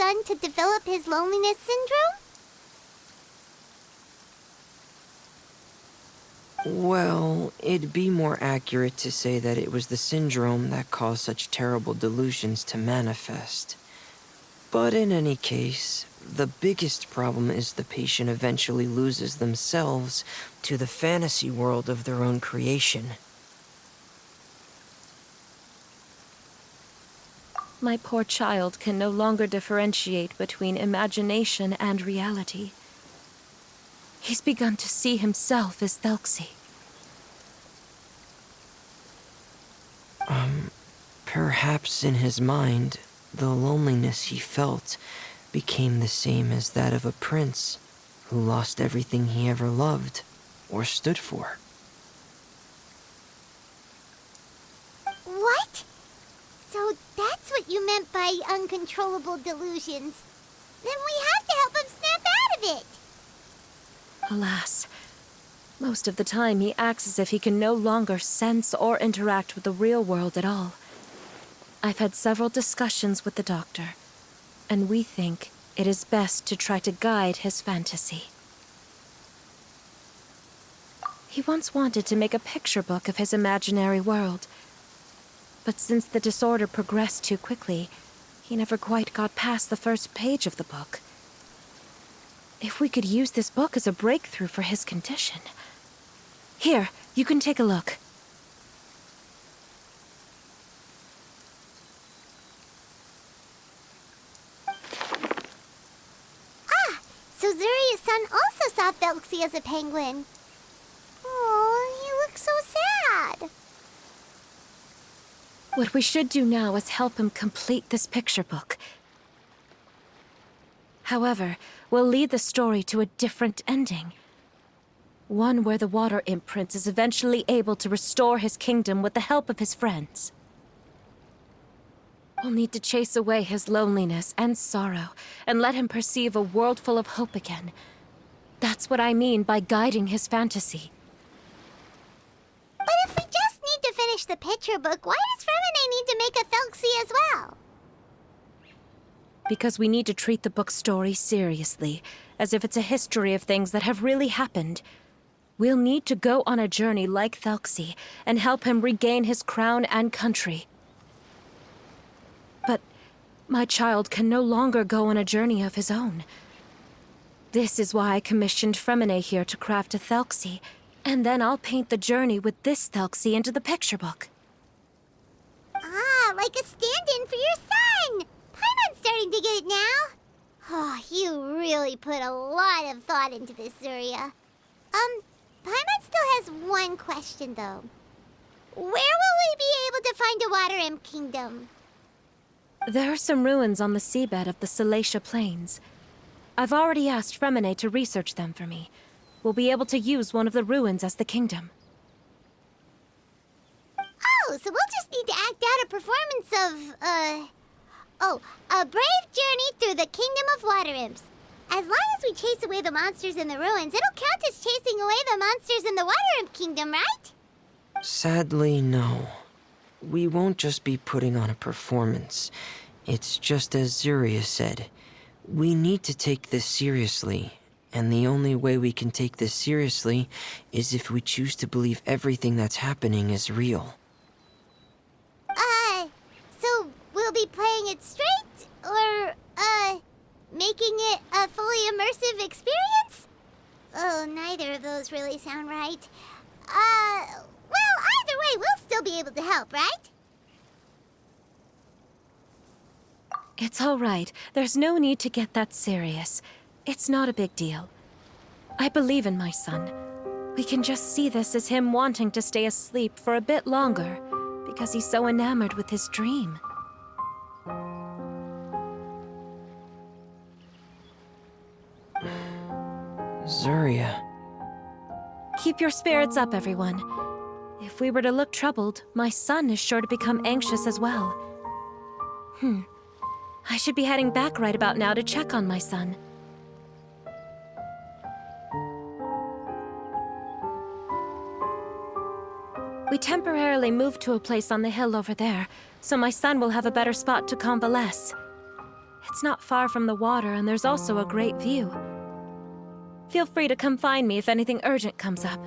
son to develop his loneliness syndrome? Well, it'd be more accurate to say that it was the syndrome that caused such terrible delusions to manifest. But in any case, the biggest problem is the patient eventually loses themselves to the fantasy world of their own creation. My poor child can no longer differentiate between imagination and reality. He's begun to see himself as Thelxie. Perhaps in his mind, the loneliness he felt became the same as that of a prince who lost everything he ever loved or stood for. What? So that's what you meant by uncontrollable delusions. Then we have to help him snap out of it. Alas, most of the time he acts as if he can no longer sense or interact with the real world at all. I've had several discussions with the doctor, and we think it is best to try to guide his fantasy. He once wanted to make a picture book of his imaginary world, but since the disorder progressed too quickly, he never quite got past the first page of the book. If we could use this book as a breakthrough for his condition. Here, you can take a look. So Zuria's son also saw Thelxie as a penguin. Oh, he looks so sad. What we should do now is help him complete this picture book. However, we'll lead the story to a different ending. One where the Water Imp Prince is eventually able to restore his kingdom with the help of his friends. We'll need to chase away his loneliness and sorrow, and let him perceive a world full of hope again. That's what I mean by guiding his fantasy. But if we just need to finish the picture book, why does Fremine need to make a Thelxie as well? Because we need to treat the book's story seriously, as if it's a history of things that have really happened. We'll need to go on a journey like Thelxie, and help him regain his crown and country. But my child can no longer go on a journey of his own. This is why I commissioned Fremine here to craft a Thelxie, and then I'll paint the journey with this Thelxie into the picture book. Ah, like a stand-in for your son! Paimon's starting to get it now. Oh, you really put a lot of thought into this, Zuria. Paimon still has one question, though. Where will we be able to find a Water Imp Kingdom? There are some ruins on the seabed of the Salacia Plains. I've already asked Fremine to research them for me. We'll be able to use one of the ruins as the kingdom. Oh, so we'll just need to act out a performance of, a brave journey through the Kingdom of Water Imps. As long as we chase away the monsters in the ruins, it'll count as chasing away the monsters in the Water Imp Kingdom, right? Sadly, no. We won't just be putting on a performance. It's just as Zuria said. We need to take this seriously, and the only way we can take this seriously is if we choose to believe everything that's happening is real. So we'll be playing it straight, or, making it a fully immersive experience? Oh, neither of those really sound right. Well, either way, we'll still be able to help, right? It's all right. There's no need to get that serious. It's not a big deal. I believe in my son. We can just see this as him wanting to stay asleep for a bit longer, because he's so enamored with his dream. Zuria. Keep your spirits up, everyone. If we were to look troubled, my son is sure to become anxious as well. I should be heading back right about now to check on my son. We temporarily moved to a place on the hill over there, so my son will have a better spot to convalesce. It's not far from the water, and there's also a great view. Feel free to come find me if anything urgent comes up.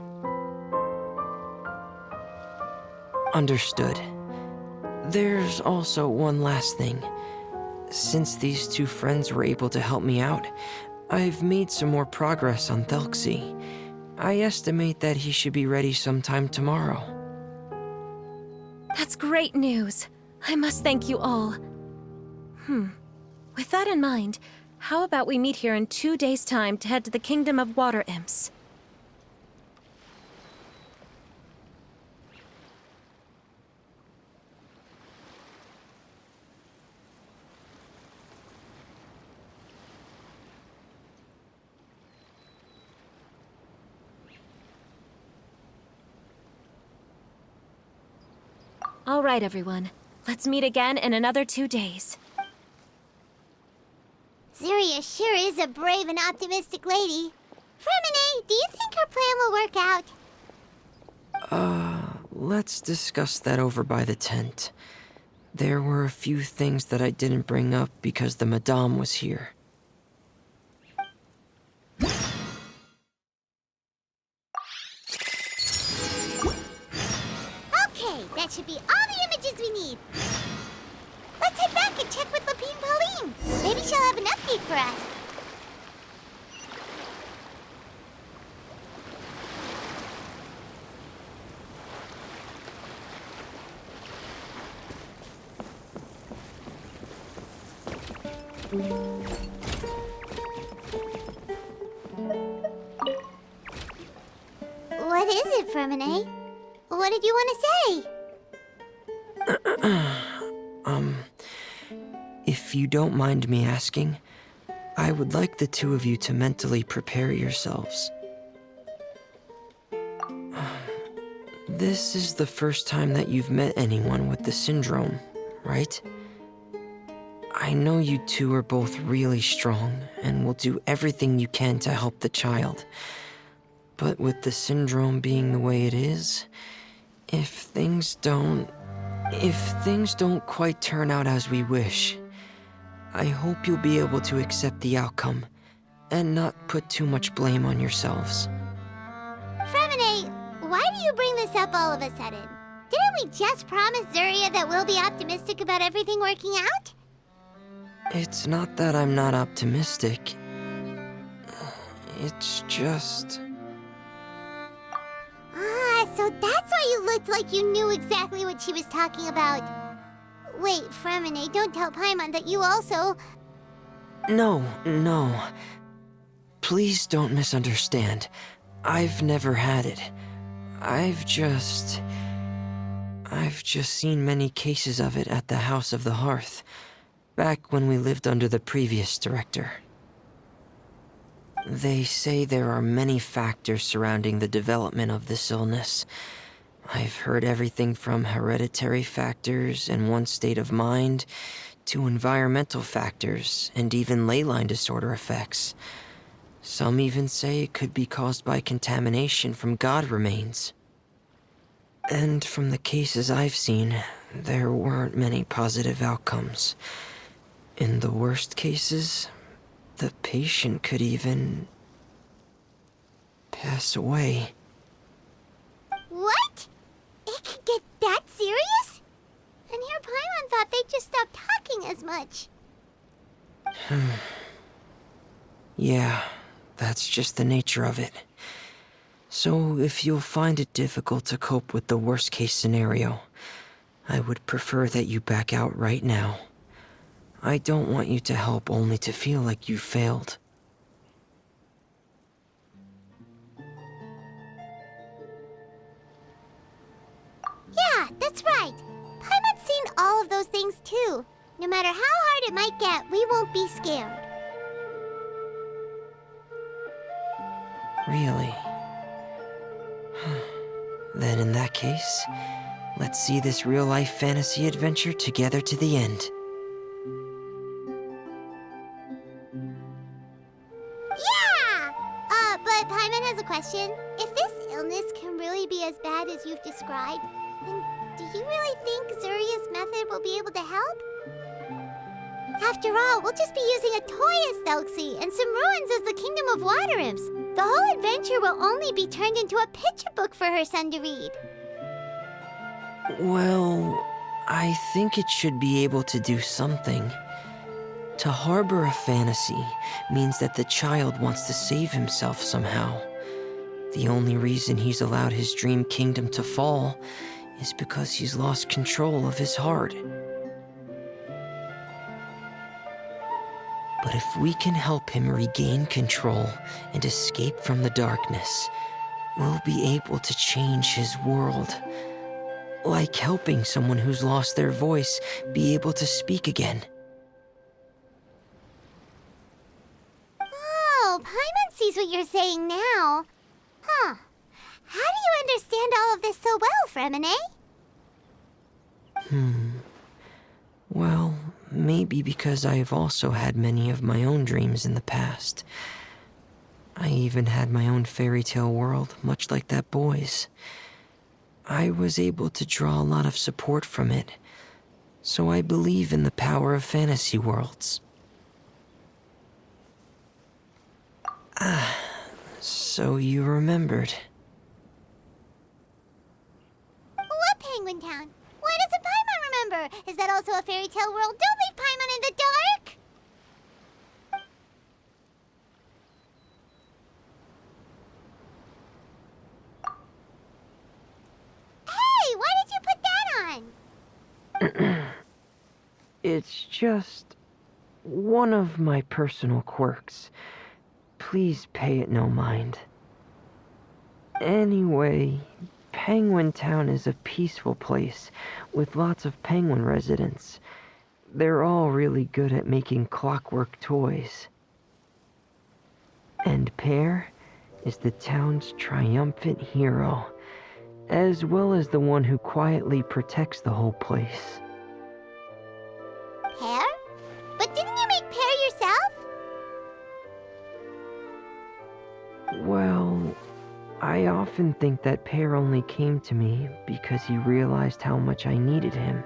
Understood. There's also one last thing. Since these two friends were able to help me out, I've made some more progress on Thelxie. I estimate that he should be ready sometime tomorrow. That's great news. I must thank you all. With that in mind, how about we meet here in 2 days' time to head to the Kingdom of Water Imps? All right, everyone. Let's meet again in another 2 days. Zuria sure is a brave and optimistic lady. Fremine, do you think her plan will work out? Let's discuss that over by the tent. There were a few things that I didn't bring up because the Madame was here. Okay, that should be all the images we need. Let's head back and check with Lapine Pauline. Maybe she'll have an update for us. What is it, Fremine? What did you want to say? If you don't mind me asking, I would like the two of you to mentally prepare yourselves. This is the first time that you've met anyone with the syndrome, right? I know you two are both really strong and will do everything you can to help the child. But with the syndrome being the way it is, if things don't quite turn out as we wish, I hope you'll be able to accept the outcome and not put too much blame on yourselves. Fremine, why do you bring this up all of a sudden? Didn't we just promise Zuria that we'll be optimistic about everything working out? It's not that I'm not optimistic. It's just... So that's why you looked like you knew exactly what she was talking about. Wait, Fremine, don't tell Paimon that you also... No. Please don't misunderstand. I've never had it. I've just seen many cases of it at the House of the Hearth, back when we lived under the previous director. They say there are many factors surrounding the development of this illness. I've heard everything from hereditary factors and one's state of mind, to environmental factors, and even ley line disorder effects. Some even say it could be caused by contamination from god remains. And from the cases I've seen, there weren't many positive outcomes. In the worst cases, the patient could even pass away. What? It could get that serious? And here Paimon thought they'd just stop talking as much. Yeah, that's just the nature of it. So if you'll find it difficult to cope with the worst case scenario, I would prefer that you back out right now. I don't want you to help only to feel like you failed. Yeah, that's right. Paimon's seen all of those things too. No matter how hard it might get, we won't be scared. Really? Then in that case, let's see this real-life fantasy adventure together to the end. Yeah! But Paimon has a question. If this illness can really be as bad as you've described, then do you really think Zuria's method will be able to help? After all, we'll just be using a toy as Thelxie and some ruins as the Kingdom of Water Imps. The whole adventure will only be turned into a picture book for her son to read. Well, I think it should be able to do something. To harbor a fantasy means that the child wants to save himself somehow. The only reason he's allowed his dream kingdom to fall is because he's lost control of his heart. But if we can help him regain control and escape from the darkness, we'll be able to change his world. Like helping someone who's lost their voice be able to speak again. Oh, Paimon sees what you're saying now. Huh. How do you understand all of this so well, Fremine? Well, maybe because I have also had many of my own dreams in the past. I even had my own fairy tale world, much like that boy's. I was able to draw a lot of support from it, so I believe in the power of fantasy worlds. So you remembered. What Penguin Town? Why doesn't Paimon remember? Is that also a fairy tale world? Don't leave Paimon in the dark! Hey, why did you put that on? It's just one of my personal quirks. Please pay it no mind. Anyway, Penguin Town is a peaceful place with lots of penguin residents. They're all really good at making clockwork toys. And Pear is the town's triumphant hero, as well as the one who quietly protects the whole place. Pear? But didn't you make Pear yourself? Well, I often think that Pear only came to me because he realized how much I needed him.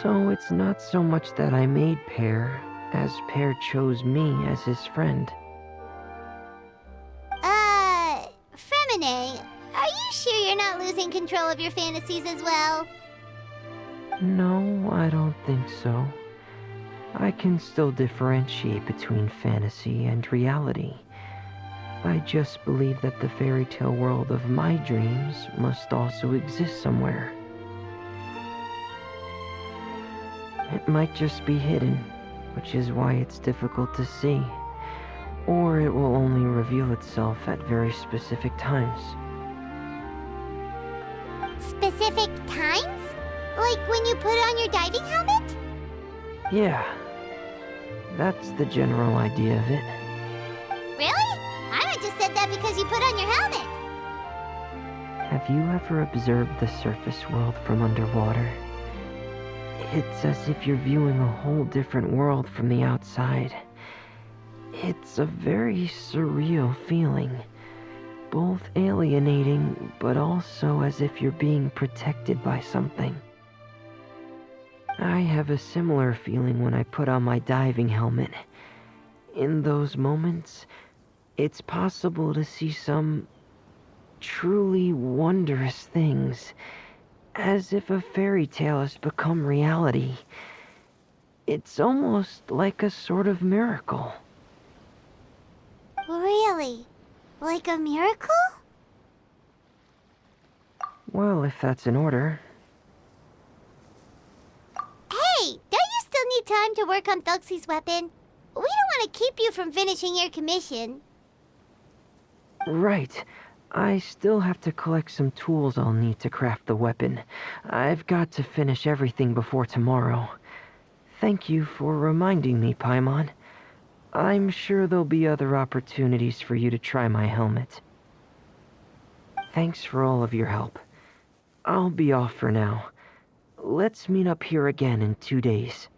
So it's not so much that I made Pear, as Pear chose me as his friend. Fremine, are you sure you're not losing control of your fantasies as well? No, I don't think so. I can still differentiate between fantasy and reality. I just believe that the fairy tale world of my dreams must also exist somewhere. It might just be hidden, which is why it's difficult to see. Or it will only reveal itself at very specific times. Specific times? Like when you put on your diving helmet? Yeah, that's the general idea of it. Really? I just said that because you put on your helmet. Have you ever observed the surface world from underwater? It's as if you're viewing a whole different world from the outside. It's a very surreal feeling, both alienating, but also as if you're being protected by something. I have a similar feeling when I put on my diving helmet. In those moments, it's possible to see some truly wondrous things, as if a fairy tale has become reality. It's almost like a sort of miracle. Really? Like a miracle? Well, if that's in order. Hey, don't you still need time to work on Thelxie's weapon? We don't want to keep you from finishing your commission. Right. I still have to collect some tools I'll need to craft the weapon. I've got to finish everything before tomorrow. Thank you for reminding me, Paimon. I'm sure there'll be other opportunities for you to try my helmet. Thanks for all of your help. I'll be off for now. Let's meet up here again in 2 days.